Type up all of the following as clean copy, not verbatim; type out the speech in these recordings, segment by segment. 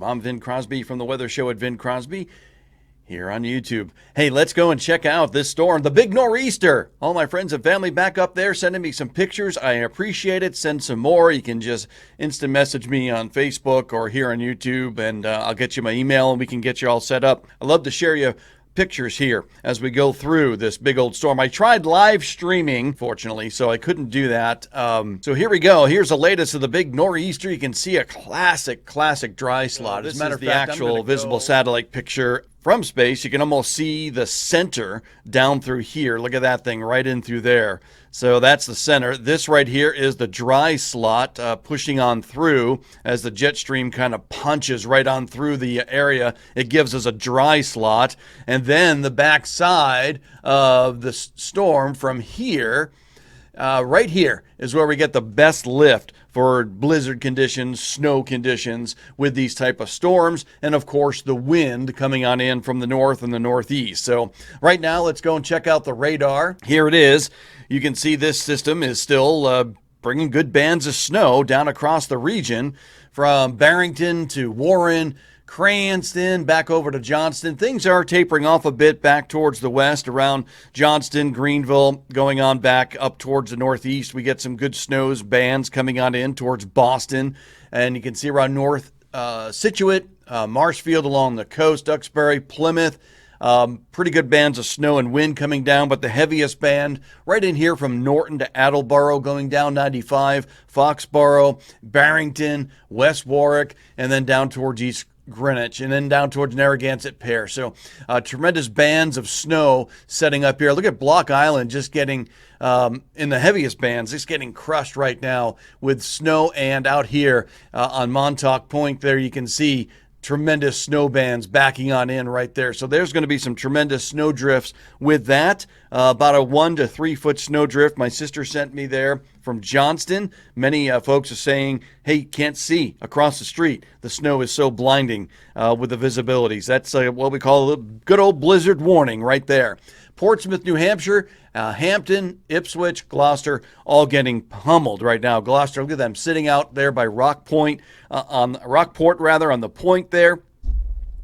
I'm Vin Crosby from the Weather Show at Vin Crosby here on YouTube. Hey, let's go and check out this storm, the big nor'easter. All my friends and family back up there sending me some pictures. I appreciate it. Send some more. You can just instant message me on Facebook or here on YouTube, and I'll get you my email and we can get you all set up. I love to share you pictures here as we go through this big old storm. I tried live streaming, fortunately, so I couldn't do that. So here we go. Here's the latest of the big nor'easter. You can see a classic dry slot. As a matter of fact, the actual visible satellite picture from space. You can almost see the center down through here. Look at that thing right in through there. So that's the center. This right here is the dry slot pushing on through as the jet stream kind of punches right on through the area. It gives us a dry slot. And then the back side of the storm from here, right here is where we get the best lift for blizzard conditions, snow conditions with these type of storms, and of course the wind coming on in from the north and the northeast. So right now, let's go and check out the radar. Here it is. You can see this system is still bringing good bands of snow down across the region from Barrington to Warren, Cranston, back over to Johnston. Things are tapering off a bit back towards the west around Johnston, Greenville, going on back up towards the northeast. We get some good snows, bands coming on in towards Boston. And you can see around North Scituate, Marshfield along the coast, Duxbury, Plymouth. Pretty good bands of snow and wind coming down, but the heaviest band right in here from Norton to Attleboro going down 95, Foxborough, Barrington, West Warwick, and then down towards East Greenwich, and then down towards Narragansett Pear. So tremendous bands of snow setting up here. Look at Block Island just getting, in the heaviest bands, just getting crushed right now with snow. And out here on Montauk Point there, you can see tremendous snow bands backing on in right there. So there's going to be some tremendous snow drifts with that. About a 1 to 3 foot snow drift. My sister sent me there from Johnston. Many folks are saying, hey, can't see across the street. The snow is so blinding with the visibilities. That's what we call a good old blizzard warning right there. Portsmouth, New Hampshire, Hampton, Ipswich, Gloucester, all getting pummeled right now. Gloucester, look at them sitting out there by Rockport, on the point there,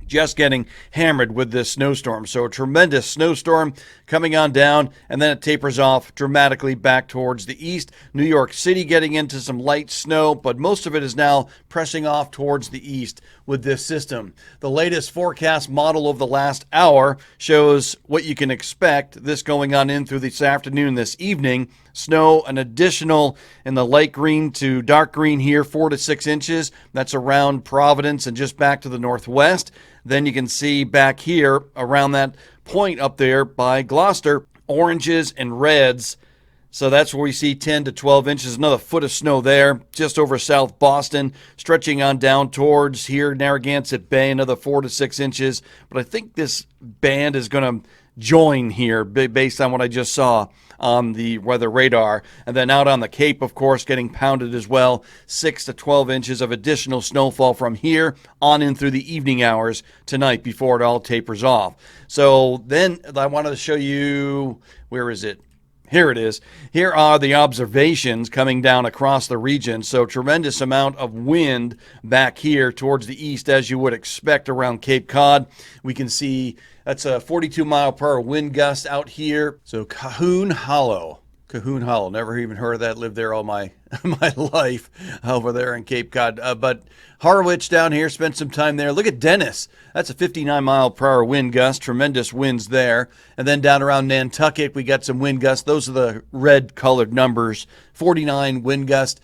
just getting hammered with this snowstorm. So a tremendous snowstorm coming on down, and then it tapers off dramatically back towards the east. New York City getting into some light snow, but most of it is now pressing off towards the east with this system. The latest forecast model of the last hour shows what you can expect. This going on in through this afternoon, this evening. Snow, an additional in the light green to dark green here, 4 to 6 inches. That's around Providence and just back to the northwest. Then you can see back here around that point up there by Gloucester, oranges and reds. So that's where we see 10 to 12 inches, another foot of snow there, just over South Boston, stretching on down towards here, Narragansett Bay, another 4 to 6 inches. But I think this band is going to join here based on what I just saw on the weather radar. And then out on the Cape, of course, getting pounded as well, 6 to 12 inches of additional snowfall from here on in through the evening hours tonight before it all tapers off. So then I wanted to show you, where is it? Here it is. Here are the observations coming down across the region. So tremendous amount of wind back here towards the east, as you would expect around Cape Cod. We can see that's a 42 mile per hour wind gust out here. So Cahoon Hollow. Never even heard of that. Lived there all my life over there in Cape Cod. But Harwich down here, spent some time there. Look at Dennis. That's a 59 mile per hour wind gust. Tremendous winds there. And then down around Nantucket, we got some wind gusts. Those are the red colored numbers. 49 wind gust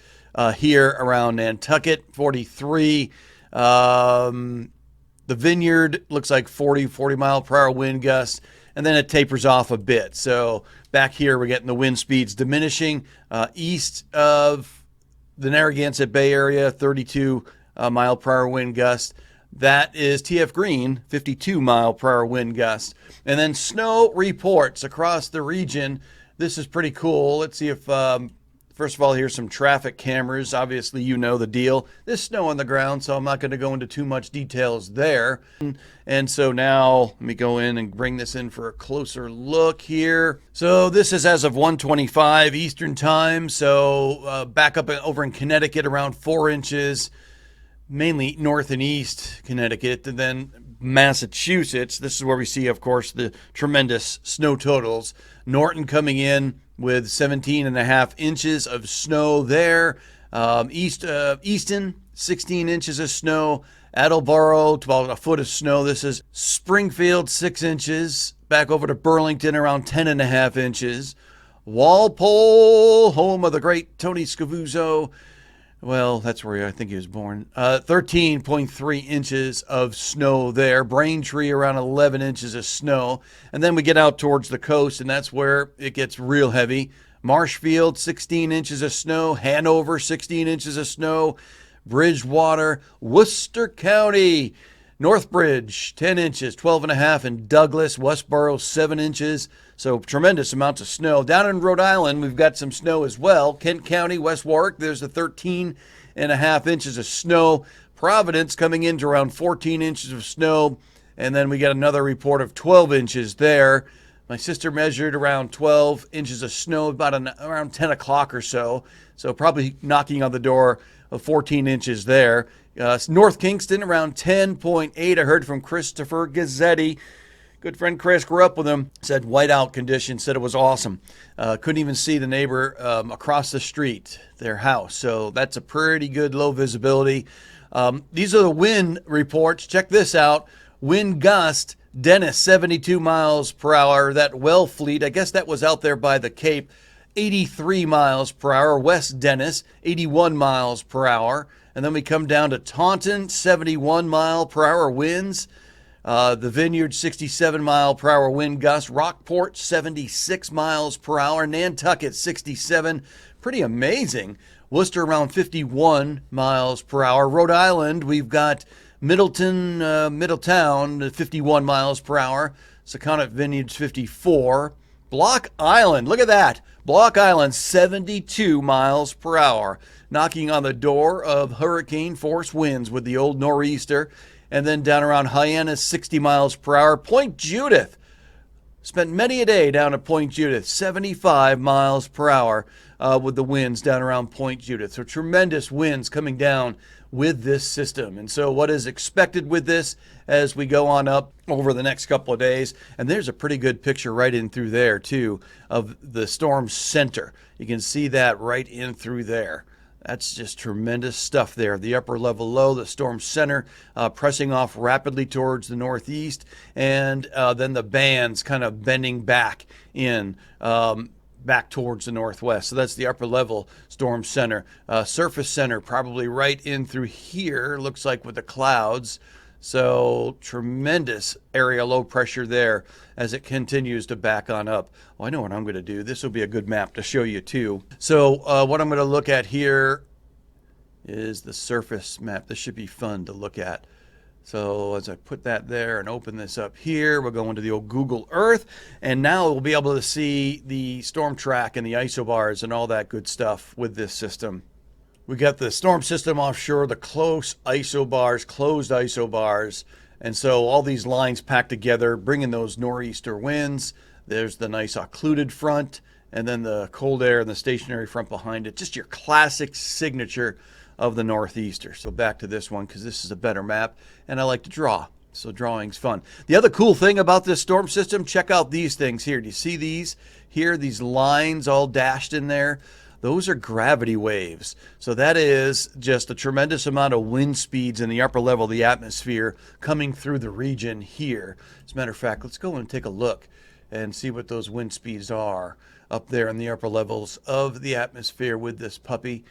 here around Nantucket. 43. The Vineyard looks like 40 mile per hour wind gusts. And then it tapers off a bit. So back here, we're getting the wind speeds diminishing. East of the Narragansett Bay area, 32 mile per hour wind gust. That is TF Green, 52 mile per hour wind gust. And then snow reports across the region. This is pretty cool. Let's see if, first of all, here's some traffic cameras. Obviously, you know the deal. There's snow on the ground, so I'm not going to go into too much details there. And so now let me go in and bring this in for a closer look here. So this is as of 1:25 Eastern time. So back up over in Connecticut, around 4 inches. mainly north and east Connecticut, and then Massachusetts. This is where we see, of course, the tremendous snow totals. Norton coming in with 17.5 inches of snow there. Easton, 16 inches of snow. Attleboro, about a foot of snow. This is Springfield, 6 inches. Back over to Burlington, around 10.5 inches. Walpole, home of the great Tony Scavuzzo. Well, that's where I think he was born. 13.3 inches of snow there. Braintree, around 11 inches of snow. And then we get out towards the coast, and that's where it gets real heavy. Marshfield, 16 inches of snow. Hanover, 16 inches of snow. Bridgewater, Worcester County, Northbridge, 10 inches, 12.5, and Douglas, Westboro, 7 inches. So tremendous amounts of snow. Down in Rhode Island, we've got some snow as well. Kent County, West Warwick, there's a 13.5 inches of snow. Providence coming into around 14 inches of snow. And then we got another report of 12 inches there. My sister measured around 12 inches of snow around 10 o'clock or so. So probably knocking on the door of 14 inches there. North Kingston, around 10.8. I heard from Christopher Gazzetti. Good friend Chris, grew up with him, said whiteout conditions, said it was awesome. Couldn't even see the neighbor across the street, their house. So that's a pretty good low visibility. These are the wind reports. Check this out. Wind gust, Dennis, 72 miles per hour. That Wellfleet, I guess that was out there by the Cape, 83 miles per hour. West Dennis, 81 miles per hour. And then we come down to Taunton, 71 mile per hour winds. The Vineyard, 67 mile per hour wind gust. Rockport, 76 miles per hour. Nantucket, 67. Pretty amazing. Worcester, around 51 miles per hour. Rhode Island, we've got Middletown, 51 miles per hour. Secaucus Vineyards, 54. Block Island, look at that. Block Island, 72 miles per hour. Knocking on the door of hurricane force winds with the old nor'easter. And then down around Hyannis, 60 miles per hour. Point Judith, spent many a day down at Point Judith, 75 miles per hour with the winds down around Point Judith. So tremendous winds coming down with this system. And so what is expected with this as we go on up over the next couple of days? And there's a pretty good picture right in through there too of the storm center. You can see that right in through there. That's just tremendous stuff there. The upper level low, the storm center, pressing off rapidly towards the northeast, and then the bands kind of bending back in, back towards the northwest. So that's the upper level storm center. Surface center probably right in through here, looks like, with the clouds. So tremendous area low pressure there as it continues to back on up. Well, I know what I'm going to do. This will be a good map to show you too. So what I'm going to look at here is the surface map. This should be fun to look at. So as I put that there and open this up here, we'll go into the old Google Earth, and now we'll be able to see the storm track and the isobars and all that good stuff with this system. We got the storm system offshore, the closed isobars, and so all these lines packed together, bringing those nor'easter winds. There's the nice occluded front, and then the cold air and the stationary front behind it. Just your classic signature of the northeaster. So back to this one, because this is a better map, and I like to draw. So drawing's fun. The other cool thing about this storm system, check out these things here. Do you see these here? These lines all dashed in there? Those are gravity waves. So that is just a tremendous amount of wind speeds in the upper level of the atmosphere coming through the region here. As a matter of fact, let's go and take a look and see what those wind speeds are up there in the upper levels of the atmosphere with this puppy.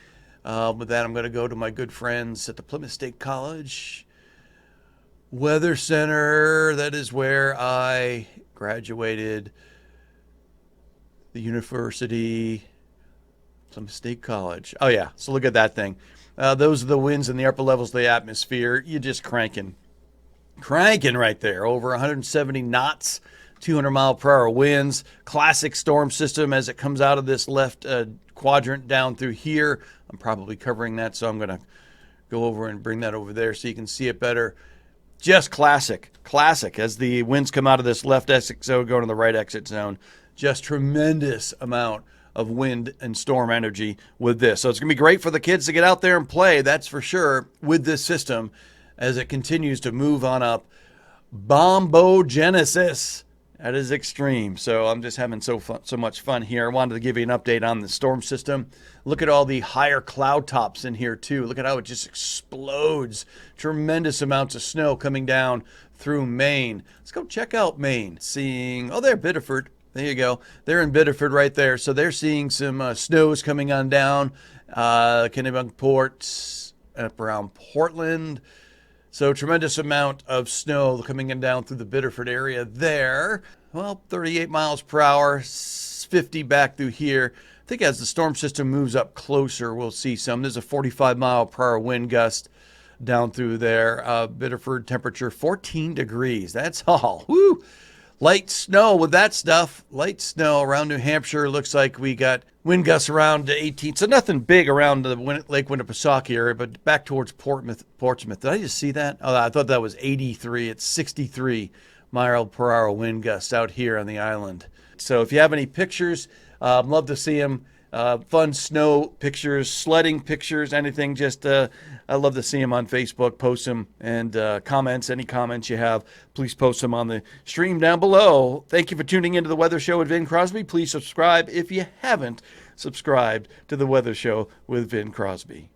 With that, I'm going to go to my good friends at the Plymouth State College Weather Center. That is where I graduated, the university, Plymouth State College. Oh yeah, so look at that thing. Those are the winds in the upper levels of the atmosphere. You're just cranking right there, over 170 knots, 200 mile per hour winds. Classic storm system as it comes out of this left quadrant down through here. I'm probably covering that, so I'm going to go over and bring that over there so you can see it better. Just classic as the winds come out of this left exit zone going to the right exit zone. Just tremendous amount of wind and storm energy with this. So it's going to be great for the kids to get out there and play, that's for sure, with this system as it continues to move on up. Bombogenesis. That is extreme. So I'm just having so much fun here. I wanted to give you an update on the storm system. Look at all the higher cloud tops in here too. Look at how it just explodes. Tremendous amounts of snow coming down through Maine. Let's go check out Maine. Seeing, oh, there, Biddeford. There you go. They're in Biddeford right there. So they're seeing some snows coming on down. Kennebunkport, up around Portland. So tremendous amount of snow coming in down through the Biddeford area there. Well, 38 miles per hour, 50 back through here. I think as the storm system moves up closer, we'll see some. There's a 45 mile per hour wind gust down through there. Biddeford temperature 14 degrees. That's all. Woo! Light snow with that stuff. Light snow around New Hampshire. Looks like we got wind gusts around 18. So nothing big around the Lake Winnipesaukee area, but back towards Portsmouth. Did I just see that? Oh, I thought that was 83. It's 63 mile per hour wind gusts out here on the island. So if you have any pictures, love to see them. Fun snow pictures, sledding pictures, anything. Just I love to see them on Facebook. Post them, and comments. Any comments you have, please post them on the stream down below. Thank you for tuning into the Weather Show with Vin Crosby. Please subscribe if you haven't subscribed to the Weather Show with Vin Crosby.